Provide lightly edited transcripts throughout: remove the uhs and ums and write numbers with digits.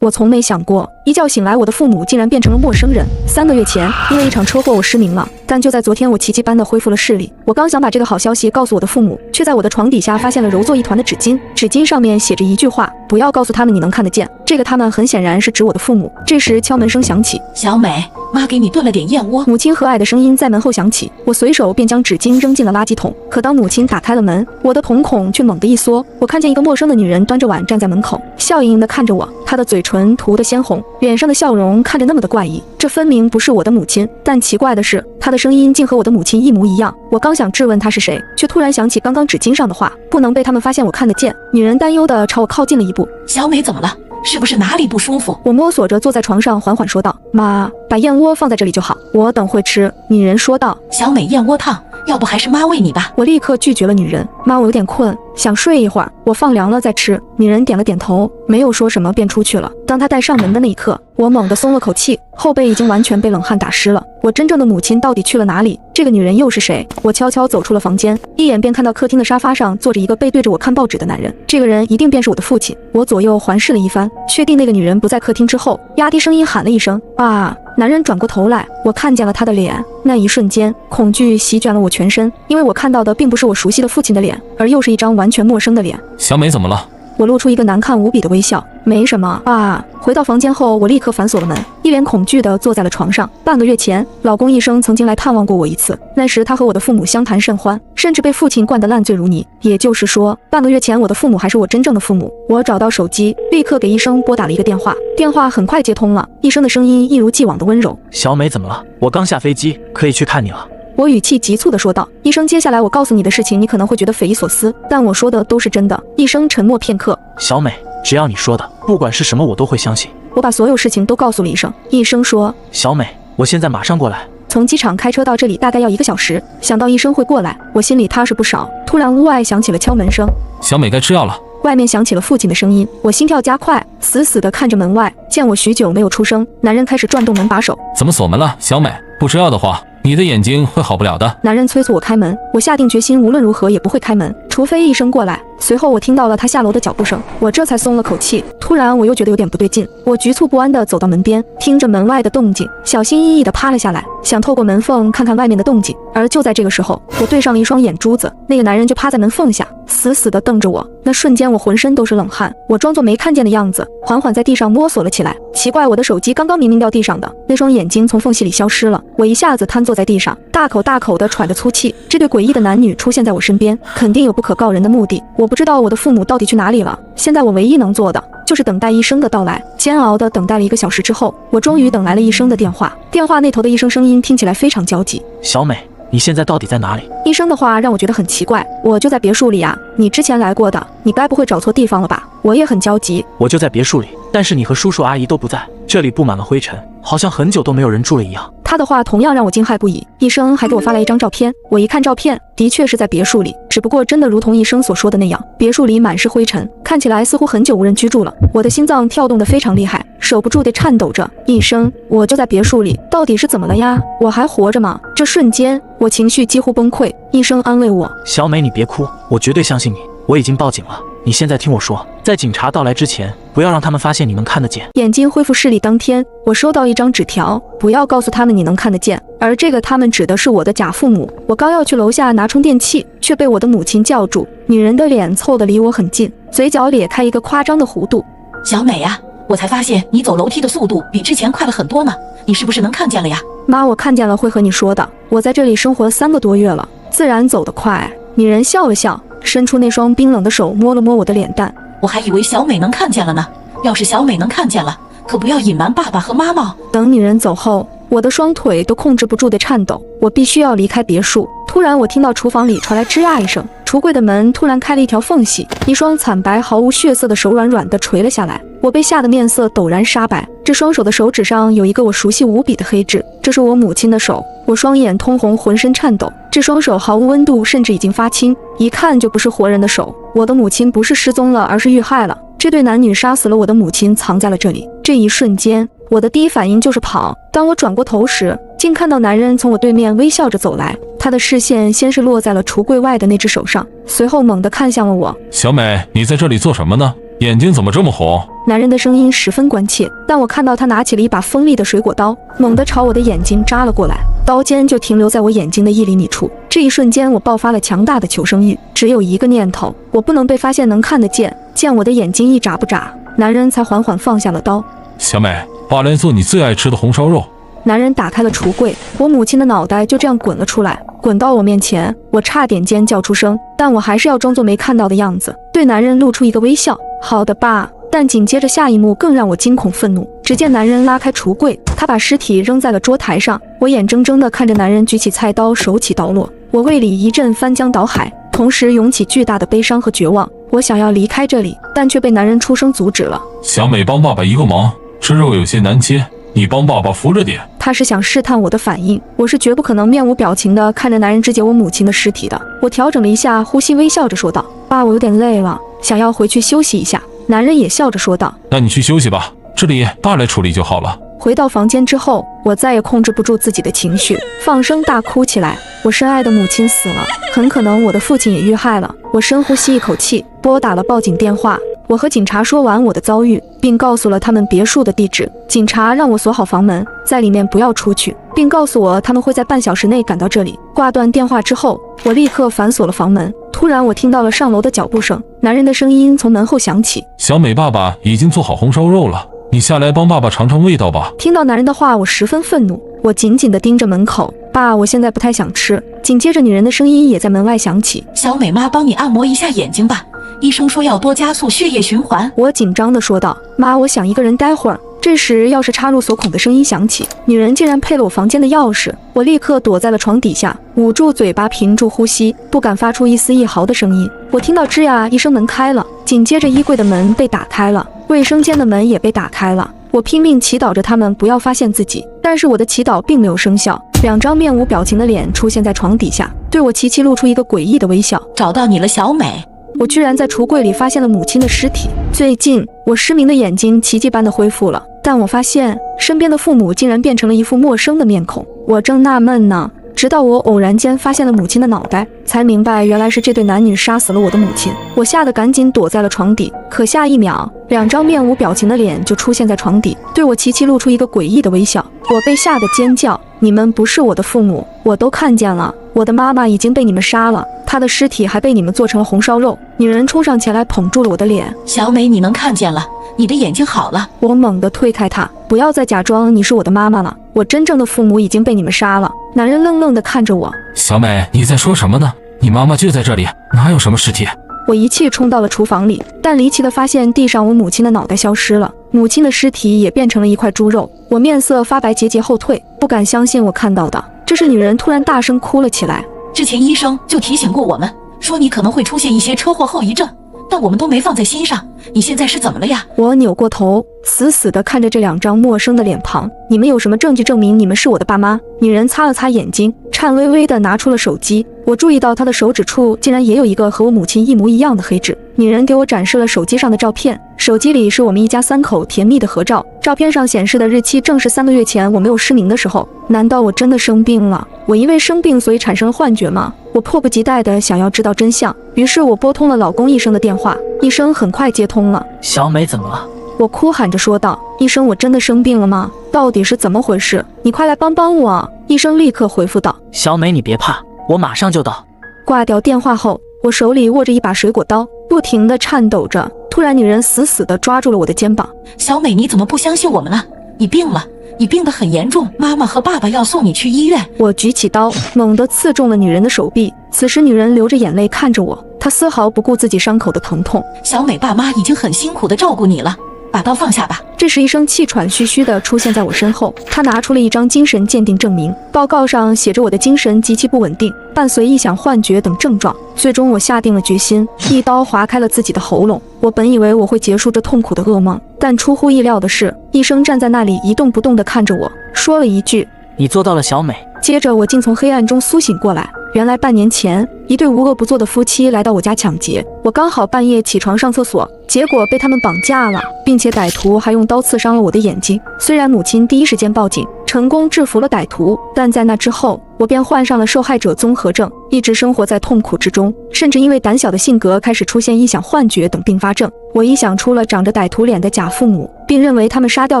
我从没想过，一觉醒来，我的父母竟然变成了陌生人。3个月前，因为一场车祸，我失明了，但就在昨天，我奇迹般的恢复了视力。我刚想把这个好消息告诉我的父母，却在我的床底下发现了揉作一团的纸巾，纸巾上面写着一句话：不要告诉他们你能看得见。这个他们很显然是指我的父母。这时敲门声响起，小美，妈给你炖了点燕窝。母亲和蔼的声音在门后响起，我随手便将纸巾扔进了垃圾桶。可当母亲打开了门，我的瞳孔却猛地一缩，我看见一个陌生的女人端着碗站在门口，笑盈盈地看着我，她的嘴唇涂得鲜红，脸上的笑容看着那么的怪异。这分明不是我的母亲，但奇怪的是，她的声音竟和我的母亲一模一样。我刚想质问她是谁，却突然想起刚刚纸巾上的话，不能被他们发现我看得见。女人担忧地朝我靠近了一步。小美怎么了？是不是哪里不舒服？我摸索着坐在床上，缓缓说道：妈，把燕窝放在这里就好，我等会吃。女人说道：小美，燕窝烫，要不还是妈喂你吧。我立刻拒绝了女人。妈，我有点困，想睡一会儿，我放凉了再吃。女人点了点头，没有说什么便出去了。当她带上门的那一刻，我猛地松了口气，后背已经完全被冷汗打湿了。我真正的母亲到底去了哪里？这个女人又是谁？我悄悄走出了房间，一眼便看到客厅的沙发上坐着一个背对着我看报纸的男人。这个人一定便是我的父亲。我左右环视了一番，确定那个女人不在客厅之后，压低声音喊了一声：啊！男人转过头来，我看见了他的脸。那一瞬间，恐惧席卷了我全身，因为我看到的并不是我熟悉的父亲的脸，而又是一张完全陌生的脸。小美怎么了？我露出一个难看无比的微笑，没什么啊。回到房间后，我立刻反锁了门，一脸恐惧地坐在了床上。半个月前，老公医生曾经来探望过我一次，那时他和我的父母相谈甚欢，甚至被父亲灌得烂醉如泥。也就是说，半个月前我的父母还是我真正的父母。我找到手机，立刻给医生拨打了一个电话，电话很快接通了，医生的声音一如既往的温柔。小美怎么了？我刚下飞机，可以去看你了。我语气急促地说道：医生，接下来我告诉你的事情，你可能会觉得匪夷所思，但我说的都是真的。医生沉默片刻，小美，只要你说的，不管是什么我都会相信。我把所有事情都告诉了医生。医生说：小美，我现在马上过来。从机场开车到这里大概要1个小时，想到医生会过来，我心里踏实不少。突然屋外响起了敲门声，小美该吃药了。外面响起了父亲的声音，我心跳加快，死死地看着门外。见我许久没有出声，男人开始转动门把手。怎么锁门了？小美，不吃药的话，你的眼睛会好不了的。男人催促我开门，我下定决心无论如何也不会开门，除非医生过来。随后我听到了他下楼的脚步声，我这才松了口气。突然我又觉得有点不对劲，我局促不安地走到门边，听着门外的动静，小心翼翼地趴了下来，想透过门缝看看外面的动静。而就在这个时候，我对上了一双眼珠子，那个男人就趴在门缝下，死死地瞪着我。那瞬间我浑身都是冷汗，我装作没看见的样子，缓缓在地上摸索了起来。奇怪，我的手机刚刚明明掉地上的，那双眼睛从缝隙里消失了。我一下子瘫坐在地上，大口大口地喘着粗气。这对诡异的男女出现在我身边，肯定有不可告人的目的。我不知道我的父母到底去哪里了，现在我唯一能做的就是等待医生的到来。煎熬地等待了1个小时之后，我终于等来了医生的电话。电话那头的医生声音听起来非常焦急：小美，你现在到底在哪里？医生的话让我觉得很奇怪，我就在别墅里啊，你之前来过的，你该不会找错地方了吧？我也很焦急。我就在别墅里，但是你和叔叔阿姨都不在，这里布满了灰尘，好像很久都没有人住了一样。他的话同样让我惊骇不已，医生还给我发来一张照片，我一看照片，的确是在别墅里，只不过真的如同医生所说的那样，别墅里满是灰尘，看起来似乎很久无人居住了。我的心脏跳动得非常厉害，守不住地颤抖着。医生，我就在别墅里，到底是怎么了呀？我还活着吗？这瞬间我情绪几乎崩溃，医生安慰我：小美，你别哭，我绝对相信你，我已经报警了。你现在听我说，在警察到来之前，不要让他们发现你能看得见。眼睛恢复视力当天，我收到一张纸条，不要告诉他们你能看得见，而这个他们指的是我的假父母。我刚要去楼下拿充电器，却被我的母亲叫住。女人的脸凑得离我很近，嘴角咧开一个夸张的弧度。小美呀，我才发现你走楼梯的速度比之前快了很多呢，你是不是能看见了呀？妈，我看见了，会和你说的。我在这里生活了3个多月了，自然走得快。女人笑了笑，伸出那双冰冷的手摸了摸我的脸蛋。我还以为小美能看见了呢，要是小美能看见了，可不要隐瞒爸爸和妈妈。等女人走后，我的双腿都控制不住的颤抖，我必须要离开别墅。突然我听到厨房里传来吱呀一声，橱柜的门突然开了一条缝隙，一双惨白毫无血色的手软软地垂了下来。我被吓得面色陡然煞白，这双手的手指上有一个我熟悉无比的黑痣，这是我母亲的手。我双眼通红，浑身颤抖，这双手毫无温度，甚至已经发青，一看就不是活人的手。我的母亲不是失踪了，而是遇害了。这对男女杀死了我的母亲，藏在了这里。这一瞬间，我的第一反应就是跑。当我转过头时，竟看到男人从我对面微笑着走来，他的视线先是落在了橱柜外的那只手上，随后猛地看向了我。小美，你在这里做什么呢？眼睛怎么这么红？男人的声音十分关切，但我看到他拿起了一把锋利的水果刀，猛地朝我的眼睛扎了过来，刀尖就停留在我眼睛的1厘米处。这一瞬间，我爆发了强大的求生欲，只有一个念头，我不能被发现能看得见。见我的眼睛一眨不眨，男人才缓缓放下了刀。小美，爸来做你最爱吃的红烧肉。男人打开了橱柜，我母亲的脑袋就这样滚了出来，滚到我面前，我差点尖叫出声，但我还是要装作没看到的样子，对男人露出一个微笑。好的，爸。但紧接着下一幕更让我惊恐愤怒，只见男人拉开橱柜，他把尸体扔在了桌台上，我眼睁睁地看着男人举起菜刀，手起刀落，我胃里一阵翻江倒海，同时涌起巨大的悲伤和绝望。我想要离开这里，但却被男人出声阻止了。小美，帮爸爸一个忙，这肉有些难切，你帮爸爸扶着点。他是想试探我的反应，我是绝不可能面无表情地看着男人肢解我母亲的尸体的。我调整了一下呼吸，微笑着说道：爸，我有点累了，想要回去休息一下。男人也笑着说道：那你去休息吧，这里爸来处理就好了。回到房间之后，我再也控制不住自己的情绪，放声大哭起来。我深爱的母亲死了，很可能我的父亲也遇害了。我深呼吸一口气，拨打了报警电话。我和警察说完我的遭遇，并告诉了他们别墅的地址。警察让我锁好房门，在里面不要出去，并告诉我他们会在半小时内赶到这里。挂断电话之后，我立刻反锁了房门。突然，我听到了上楼的脚步声，男人的声音从门后响起：小美，爸爸已经做好红烧肉了，你下来帮爸爸尝尝味道吧。听到男人的话，我十分愤怒，我紧紧地盯着门口。爸，我现在不太想吃。紧接着，女人的声音也在门外响起：小美妈，帮你按摩一下眼睛吧，医生说要多加速血液循环。我紧张地说道：妈，我想一个人待会儿。这时，钥匙插入锁孔的声音响起，女人竟然配了我房间的钥匙。我立刻躲在了床底下，捂住嘴巴，屏住呼吸，不敢发出一丝一毫的声音。我听到吱呀一声，门开了，紧接着衣柜的门被打开了，卫生间的门也被打开了。我拼命祈祷着他们不要发现自己，但是我的祈祷并没有生效。2张面无表情的脸出现在床底下，对我齐齐露出一个诡异的微笑。找到你了，小美。我居然在橱柜里发现了母亲的尸体。最近，我失明的眼睛奇迹般的恢复了，但我发现身边的父母竟然变成了一副陌生的面孔。我正纳闷呢，直到我偶然间发现了母亲的脑袋，才明白原来是这对男女杀死了我的母亲。我吓得赶紧躲在了床底，可下一秒，2张面无表情的脸就出现在床底，对我齐齐露出一个诡异的微笑。我被吓得尖叫：你们不是我的父母，我都看见了，我的妈妈已经被你们杀了，她的尸体还被你们做成了红烧肉。女人冲上前来捧住了我的脸：小美，你能看见了，你的眼睛好了。我猛地推开她：不要再假装你是我的妈妈了，我真正的父母已经被你们杀了。男人愣愣地看着我：小美，你在说什么呢？你妈妈就在这里，哪有什么尸体？我一气冲到了厨房里，但离奇地发现地上我母亲的脑袋消失了，母亲的尸体也变成了一块猪肉。我面色发白，节节后退，不敢相信我看到的。这时女人突然大声哭了起来：之前医生就提醒过我们，说你可能会出现一些车祸后遗症，但我们都没放在心上。你现在是怎么了呀？我扭过头，死死地看着这2张陌生的脸庞。你们有什么证据证明你们是我的爸妈？女人擦了擦眼睛，颤巍巍地拿出了手机。我注意到她的手指处竟然也有一个和我母亲一模一样的黑痣。女人给我展示了手机上的照片，手机里是我们一家3口甜蜜的合照，照片上显示的日期正是3个月前我没有失明的时候。难道我真的生病了？我因为生病所以产生了幻觉吗？我迫不及待地想要知道真相，于是我拨通了老公医生的电话。医生很快接通了。小美怎么了？我哭喊着说道：医生，我真的生病了吗？到底是怎么回事？你快来帮帮我！医生立刻回复道：小美，你别怕，我马上就到。挂掉电话后，我手里握着一把水果刀，不停地颤抖着。突然，女人死死地抓住了我的肩膀：小美，你怎么不相信我们了？你病了，你病得很严重，妈妈和爸爸要送你去医院。我举起刀，猛地刺中了女人的手臂。此时，女人流着眼泪看着我，她丝毫不顾自己伤口的疼痛。小美，爸妈已经很辛苦地照顾你了，把刀放下吧。这时，医生气喘吁吁地出现在我身后，他拿出了一张精神鉴定证明，报告上写着我的精神极其不稳定，伴随臆想、幻觉等症状。最终，我下定了决心，一刀划开了自己的喉咙。我本以为我会结束这痛苦的噩梦，但出乎意料的是，医生站在那里一动不动地看着我，说了一句：你做到了，小美。接着，我竟从黑暗中苏醒过来。原来半年前，一对无恶不作的夫妻来到我家抢劫，我刚好半夜起床上厕所，结果被他们绑架了，并且歹徒还用刀刺伤了我的眼睛。虽然母亲第一时间报警，成功制服了歹徒。但在那之后，我便患上了受害者综合症，一直生活在痛苦之中，甚至因为胆小的性格开始出现臆想幻觉等并发症。我臆想出了长着歹徒脸的假父母，并认为他们杀掉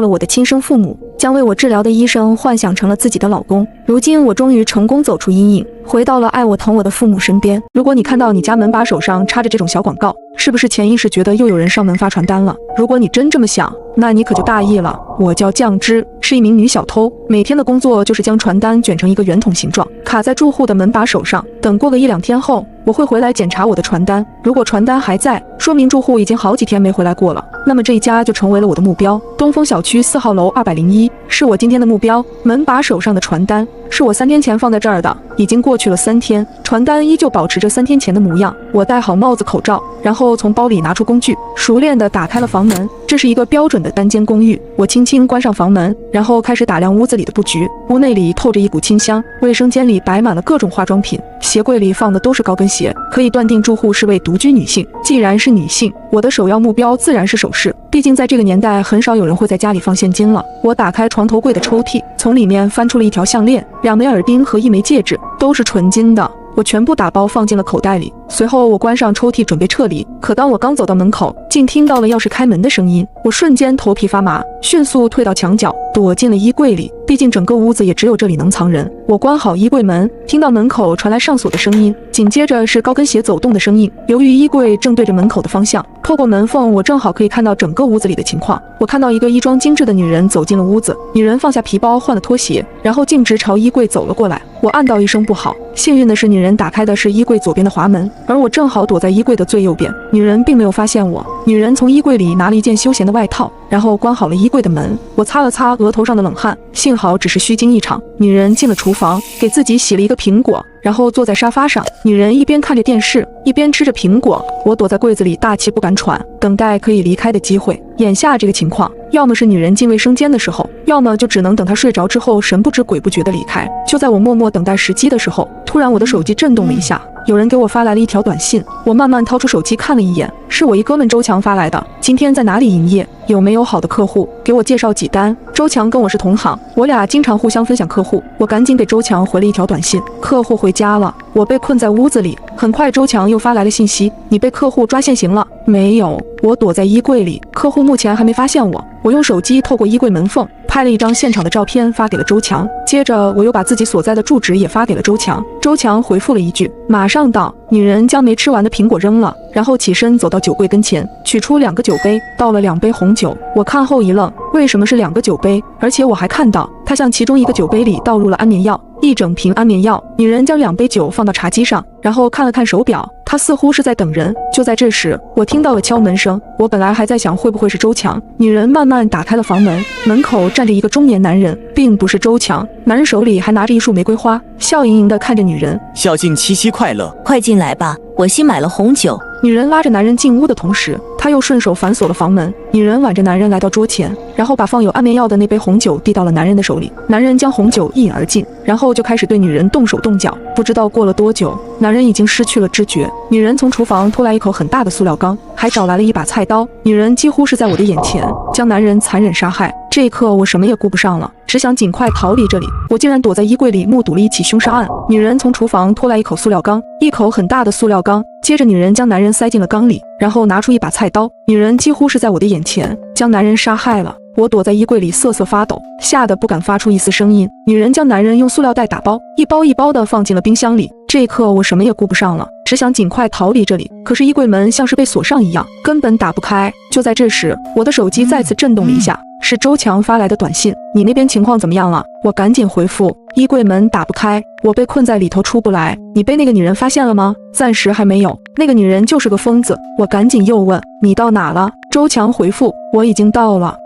了我的亲生父母，将为我治疗的医生幻想成了自己的老公。如今我终于成功走出阴影，回到了爱我疼我的父母身边。如果你看到你家门把手上插着这种小广告，是不是潜意识觉得又有人上门发传单了？如果你真这么想，那你可就大意了。我叫酱汁，是一名女小偷，每天的工作就是将传单卷成一个圆筒形状，卡在住户的门把手上。等过个1-2天后，我会回来检查我的传单，如果传单还在，说明住户已经好几天没回来过了，那么这一家就成为了我的目标。东风小区4号楼201是我今天的目标。门把手上的传单是我3天前放在这儿的，已经过去了3天，传单依旧保持着3天前的模样。我戴好帽子口罩，然后从包里拿出工具，熟练地打开了房门。这是一个标准的单间公寓，我轻轻关上房门，然后开始打量屋子里的布局。屋内里透着一股清香，卫生间里摆满了各种化妆品，鞋柜里放的都是高跟鞋，可以断定住户是位独居女性。既然是女性，我的首要目标自然是首饰，毕竟在这个年代很少有人会在家里放现金了。我打开床头柜的抽屉，从里面翻出了一条项链、2枚耳钉和1枚戒指，都是纯金的。我全部打包放进了口袋里，随后我关上抽屉准备撤离。可当我刚走到门口，竟听到了钥匙开门的声音，我瞬间头皮发麻，迅速退到墙角，躲进了衣柜里。毕竟整个屋子也只有这里能藏人。我关好衣柜门，听到门口传来上锁的声音，紧接着是高跟鞋走动的声音。由于衣柜正对着门口的方向，透过门缝我正好可以看到整个屋子里的情况。我看到一个衣装精致的女人走进了屋子，女人放下皮包换了拖鞋，然后径直朝衣柜走了过来。我暗道一声不好，幸运的是女人打开的是衣柜左边的滑门，而我正好躲在衣柜的最右边。女人并没有发现我，女人从衣柜里拿了一件休闲的外套，然后关好了衣柜的门。我擦了擦额头上的冷汗，幸好只是虚惊一场。女人进了厨房，给自己洗了一个苹果，然后坐在沙发上。女人一边看着电视，一边吃着苹果。我躲在柜子里大气不敢喘，等待可以离开的机会。眼下这个情况，要么是女人进卫生间的时候，要么就只能等她睡着之后神不知鬼不觉地离开。就在我默默等待时机的时候，突然我的手机震动了一下，有人给我发来了一条短信。我慢慢掏出手机看了一眼，是我一哥们周强发来的。今天在哪里营业？有没有好的客户？给我介绍几单。周强跟我是同行，我俩经常互相分享客户。我赶紧给周强回了一条短信，客户回家了，我被困在屋子里。很快周强又发来了信息，你被客户抓现行了。没有，我躲在衣柜里，客户目前还没发现我。我用手机透过衣柜门缝拍了一张现场的照片发给了周强，接着我又把自己所在的住址也发给了周强。周强回复了一句马上到。女人将没吃完的苹果扔了，然后起身走到酒柜跟前，取出2个酒杯，倒了2杯红酒。我看后一愣，为什么是2个酒杯？而且我还看到她向其中一个酒杯里倒入了安眠药，1整瓶安眠药。女人将2杯酒放到茶几上，然后看了看手表，她似乎是在等人。就在这时，我听到了敲门声。我本来还在想会不会是周强，女人慢慢打开了房门，门口站着一个中年男人，并不是周强。男人手里还拿着一束玫瑰花，笑盈盈地看着女人。孝敬七夕快乐，快进来吧，我新买了红酒。女人拉着男人进屋的同时，她又顺手反锁了房门。女人挽着男人来到桌前，然后把放有安眠药的那杯红酒递到了男人的手里。男人将红酒一饮而尽，然后就开始对女人动手动脚。不知道过了多久，男人已经失去了知觉。女人从厨房拖来一口很大的塑料缸，还找来了一把菜刀。女人几乎是在我的眼前将男人残忍杀害。这一刻我什么也顾不上了，只想尽快逃离这里。我竟然躲在衣柜里目睹了一起凶杀案。女人从厨房拖来一口塑料缸，一口很大的塑料缸，接着女人将男人塞进了缸里，然后拿出一把菜刀。女人几乎是在我的眼前将男人杀害了。我躲在衣柜里瑟瑟发抖，吓得不敢发出一丝声音。女人将男人用塑料袋打包，一包一包的放进了冰箱里。这一刻我什么也顾不上了，只想尽快逃离这里。可是衣柜门像是被锁上一样，根本打不开。就在这时，我的手机再次震动了一下，是周强发来的短信，你那边情况怎么样了？我赶紧回复，衣柜门打不开，我被困在里头出不来。你被那个女人发现了吗？暂时还没有，那个女人就是个疯子。我赶紧又问，你到哪了？周强回复，我已经到了。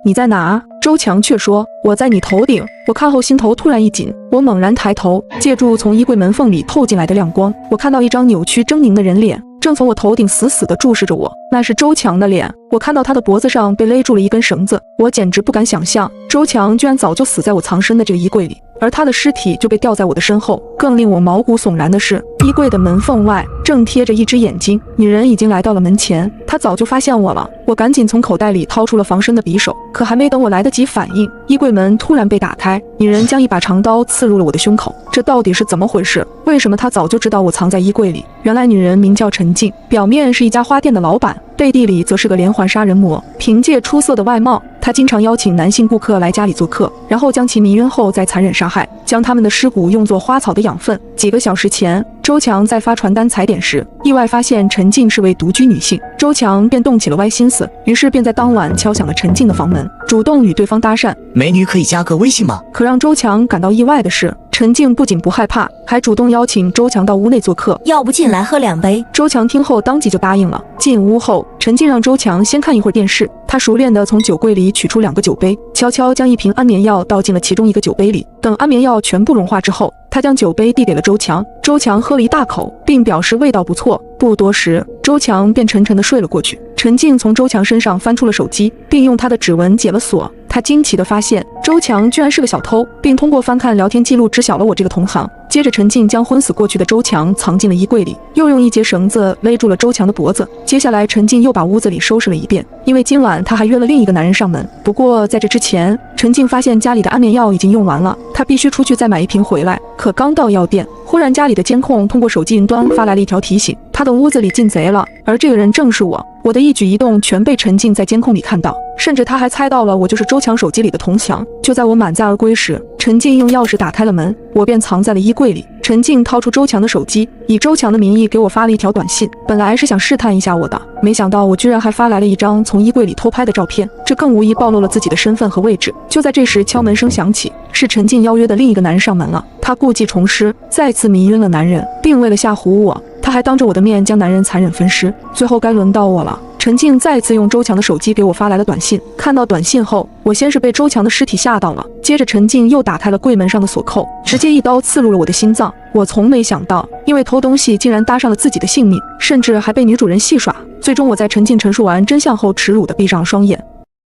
你在哪？周强却说，我在你头顶。我看后心头突然一紧，我猛然抬头，借助从衣柜门缝里透进来的亮光，我看到一张扭曲狰狞的人脸正从我头顶死死地注视着我，那是周强的脸。我看到他的脖子上被勒住了一根绳子，我简直不敢想象，周强居然早就死在我藏身的这个衣柜里，而他的尸体就被吊在我的身后。更令我毛骨悚然的是，衣柜的门缝外正贴着一只眼睛，女人已经来到了门前，她早就发现我了。我赶紧从口袋里掏出了防身的匕首，可还没等我来得及反应，衣柜门突然被打开，女人将一把长刀刺入了我的胸口。这到底是怎么回事？为什么她早就知道我藏在衣柜里？原来女人名叫陈静，表面是一家花店的老板，背地里则是个连环杀人魔。凭借出色的外貌，她经常邀请男性顾客来家里做客，然后将其迷晕后再残忍杀害，将他们的尸骨用作花草的养分。几个小时前，周强在发传单踩点时，意外发现陈静是位独居女性，周强便动起了歪心思，于是便在当晚敲响了陈静的房门，主动与对方搭讪。美女可以加个微信吗？可让周强感到意外的是，陈静不仅不害怕，还主动邀请周强到屋内做客。要不进来喝2杯？周强听后当即就答应了。进屋后，陈静让周强先看一会儿电视，他熟练地从酒柜里取出2个酒杯，悄悄将一瓶安眠药倒进了其中一个酒杯里。等安眠药全部融化之后，他将酒杯递给了周强，周强喝了一大口，并表示味道不错。不多时，周强便沉沉地睡了过去。陈静从周强身上翻出了手机，并用他的指纹解了锁。他惊奇地发现周强居然是个小偷，并通过翻看聊天记录知晓了我这个同行。接着，陈静将昏死过去的周强藏进了衣柜里，又用一节绳子勒住了周强的脖子。接下来，陈静又把屋子里收拾了一遍，因为今晚他还约了另一个男人上门。不过在这之前，陈静发现家里的安眠药已经用完了，他必须出去再买一瓶回来。可刚到药店，忽然家里的监控通过手机云端发来了一条提醒，他的屋子里进贼了，而这个人正是我。我的一举一动全被陈静在监控里看到，甚至他还猜到了我就是周强手机里的铜墙。就在我满载而归时，陈静用钥匙打开了门，我便藏在了衣柜里。陈静掏出周强的手机，以周强的名义给我发了一条短信，本来是想试探一下我的，没想到我居然还发来了一张从衣柜里偷拍的照片，这更无疑暴露了自己的身份和位置。就在这时，敲门声响起，是陈静邀约的另一个男人上门了。他故技重施，再次迷晕了男人，并为了吓唬我，他还当着我的面将男人残忍分尸。最后该轮到我了。陈静再次用周强的手机给我发来了短信，看到短信后，我先是被周强的尸体吓到了，接着陈静又打开了柜门上的锁扣，直接一刀刺入了我的心脏。我从没想到，因为偷东西竟然搭上了自己的性命，甚至还被女主人戏耍。最终我在陈静陈述完真相后，耻辱地闭上了双眼。